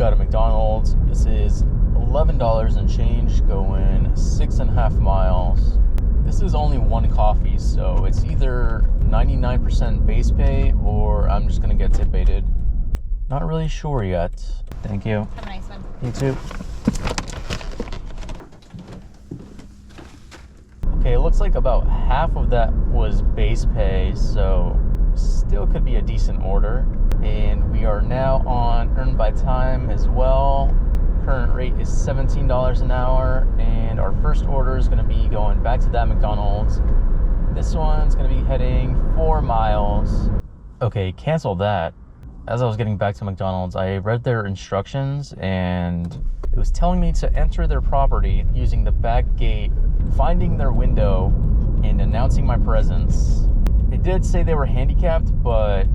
got a McDonald's. This is $11 and change, going 6.5 miles. This is only one coffee, so it's either 99% base pay or I'm just gonna get tip baited. Not really sure yet. Thank you. Have a nice one. You too. Okay, it looks like about half of that was base pay, so still could be a decent order. And we are now on earned by time as well. Current rate is $17 an hour, and our first order is going to be going back to that McDonald's. This one's going to be heading 4 miles. Okay, cancel that. As I was getting back to McDonald's, I read their instructions and it was telling me to enter their property using the back gate, finding their window, and announcing my presence. It did say they were handicapped, but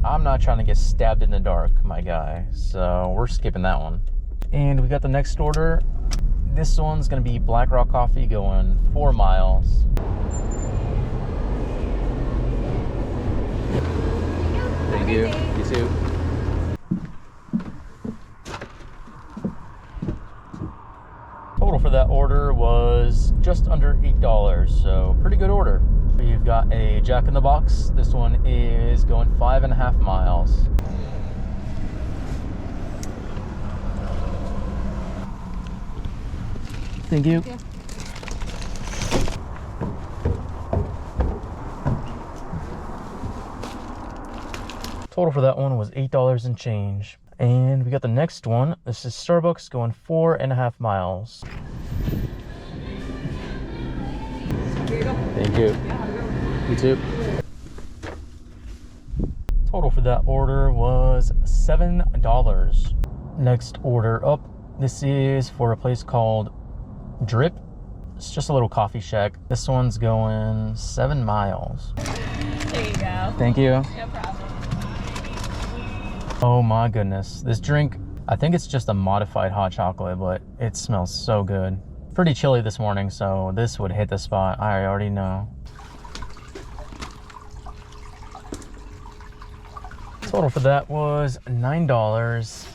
I'm not trying to get stabbed in the dark, my guy. So we're skipping that one. And we got the next order. This one's gonna be Black Rock Coffee, going 4 miles. Thank you. You too. Total for that order was just under $8, so pretty good order. We've got a Jack in the Box. This one is going 5.5 miles. Thank you. Yeah. Total for that one was $8 and change. And we got the next one. This is Starbucks, going 4.5 miles. Here you go. Thank you. You too. Total for that order was $7. Next order up. This is for a place called Drip. It's just a little coffee shack. This one's going 7 miles. There you go. Thank you. No problem. Oh my goodness. This drink, I think it's just a modified hot chocolate, but it smells so good. Pretty chilly this morning, so this would hit the spot. I already know. Total for that was $9.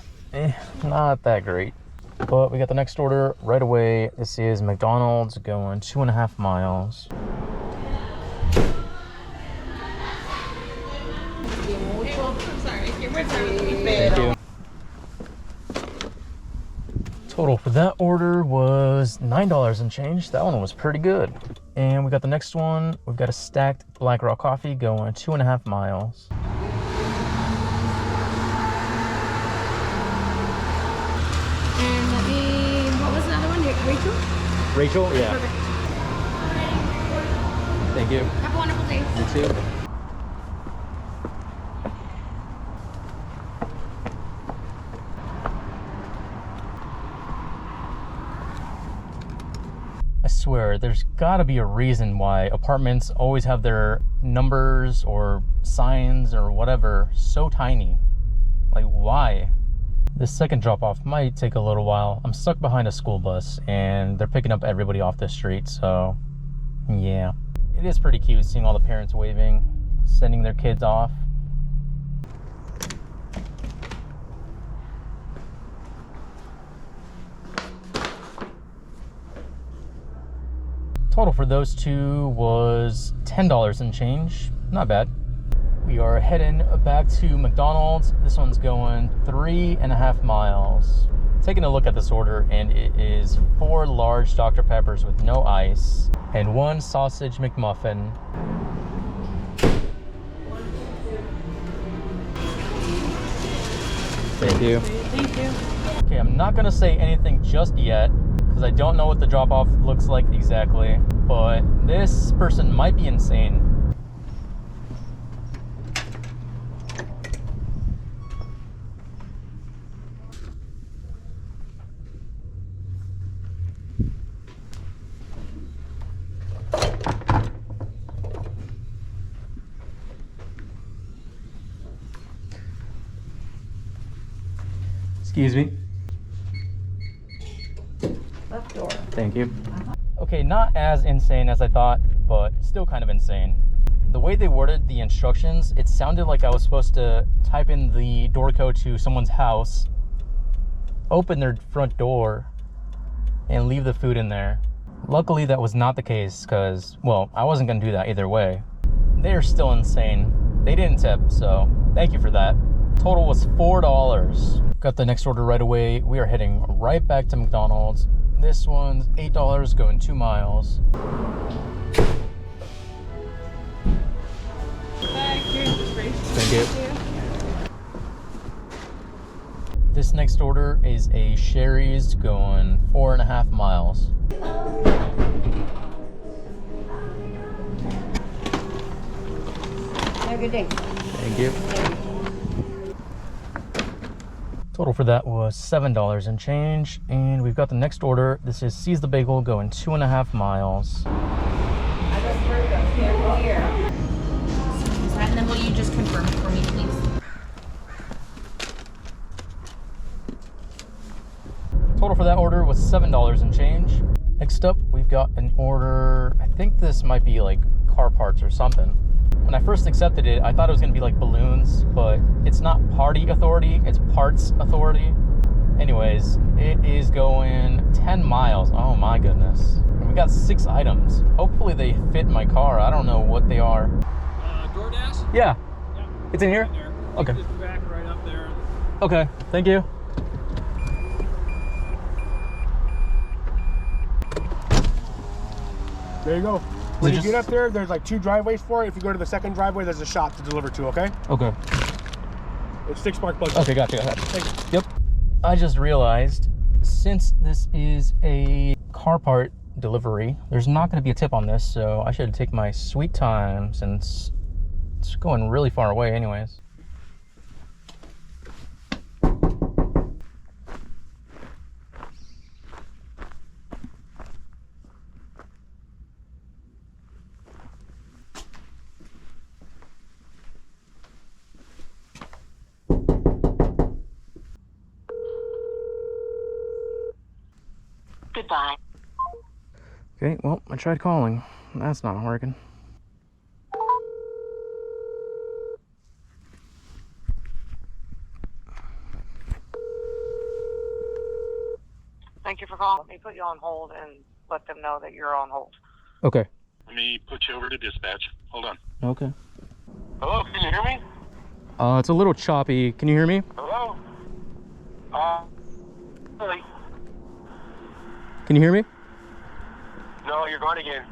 Not that great. But we got the next order right away. This is McDonald's, going 2.5 miles. Thank you. Total for that order was $9 and change. That one was pretty good. And we got the next one. We've got a stacked Black Rock Coffee, going 2.5 miles. And let me, what was the other one? Rachel? Rachel? Yeah. Perfect. Thank you. Have a wonderful day. You too. I swear, there's gotta be a reason why apartments always have their numbers or signs or whatever so tiny. Like, why? This second drop-off might take a little while. I'm stuck behind a school bus and they're picking up everybody off the street, so yeah. It is pretty cute seeing all the parents waving, sending their kids off. Total for those two was $10 and change. Not bad. We are heading back to McDonald's. This one's going 3.5 miles. Taking a look at this order, and it is 4 large Dr. Peppers with no ice and 1 sausage McMuffin. Thank you. Thank you. Okay, I'm not gonna say anything just yet because I don't know what the drop-off looks like exactly, but this person might be insane. Excuse me. Left door. Thank you. Okay, not as insane as I thought, but still kind of insane. The way they worded the instructions, it sounded like I was supposed to type in the door code to someone's house open their front door and leave the food in there. Luckily, that was not the case because, well, I wasn't going to do that either way. They're still insane. They didn't tip, so thank you for that. Total was $4. Got the next order right away. We are heading right back to McDonald's. This one's $8 going 2 miles. Thank you. This next order is a Sherry's going 4.5 miles. Have a good day. Thank you. Total for that was $7 and change. And we've got the next order. This is Seize the Bagel going 2.5 miles. And then will you just confirm it for me, please? Total for that order was $7 and change. Next up, we've got an order. I think this might be like car parts or something. When I first accepted it, I thought it was gonna be like balloons, but it's not Party Authority, it's Parts Authority. Anyways, it is going 10 miles. Oh my goodness. And we got 6 items. Hopefully they fit my car. I don't know what they are. DoorDash? Yeah. Yeah. It's in here? Right there. Okay. Just back right up there. Okay, thank you. There you go. When you get up there, there's like 2 driveways for it. If you go to the second driveway, there's a shop to deliver to, okay? Okay. It's 6 spark plugs. Okay, gotcha. Yep. I just realized, since this is a car part delivery, there's not going to be a tip on this, so I should take my sweet time since it's going really far away anyways. Goodbye. Okay, well, I tried calling. That's not working. Thank you for calling. Let me put you on hold and let them know that you're on hold. Okay. Let me put you over to dispatch. Hold on. Okay. Hello, can you hear me? It's a little choppy. Can you hear me? Hello? Really? Can you hear me? No, you're gone again.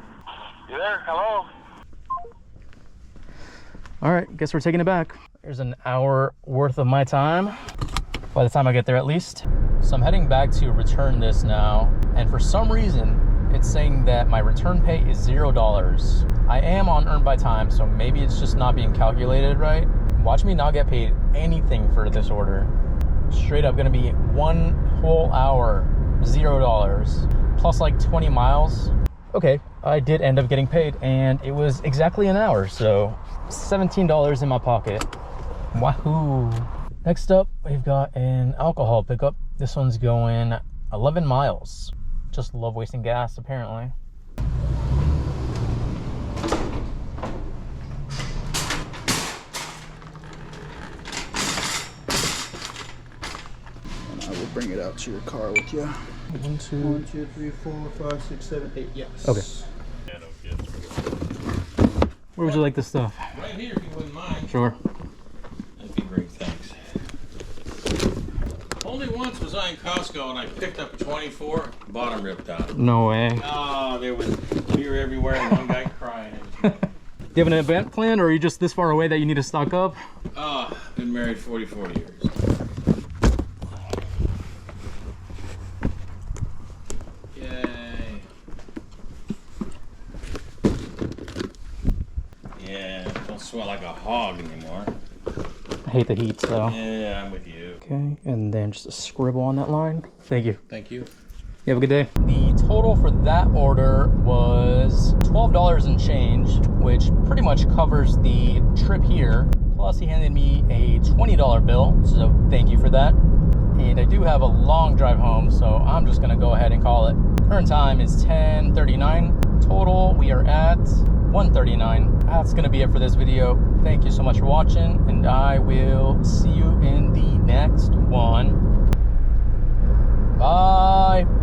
You there? Hello? All right, guess we're taking it back. There's an hour worth of my time, by the time I get there at least. So I'm heading back to return this now, and for some reason, it's saying that my return pay is $0. I am on earn by time, so maybe it's just not being calculated right. Watch me not get paid anything for this order. Straight up gonna be 1 whole hour, $0, plus like 20 miles. Okay, I did end up getting paid, and it was exactly an hour, so $17 in my pocket. Wahoo! Next up, we've got an alcohol pickup. This one's going 11 miles. Just love wasting gas, apparently. I will bring it out to your car with you. 1, 2, 1, 2, 3, 4, 5, 6, 7, 8. Yes. Okay. Where would you like this stuff? Right here, if you wouldn't mind. Sure. That'd be great, thanks. Only once was I in Costco and I picked up a 24, bottom ripped out. No way. Oh, there was beer everywhere and one guy crying. Do you have an event planned, or are you just this far away that you need to stock up? Oh, been married 40 years. Yay. Yeah, don't sweat like a hog anymore. I hate the heat, so. Yeah, I'm with you. Okay, and then just a scribble on that line. Thank you. Thank you. You have a good day. The total for that order was $12 and change, which pretty much covers the trip here. Plus he handed me a $20 bill, so thank you for that. And I do have a long drive home, so I'm just gonna go ahead and call it. Current time is 10:39. Total, we are at 1:39. That's gonna be it for this video. Thank you so much for watching, and I will see you in the next one. Bye.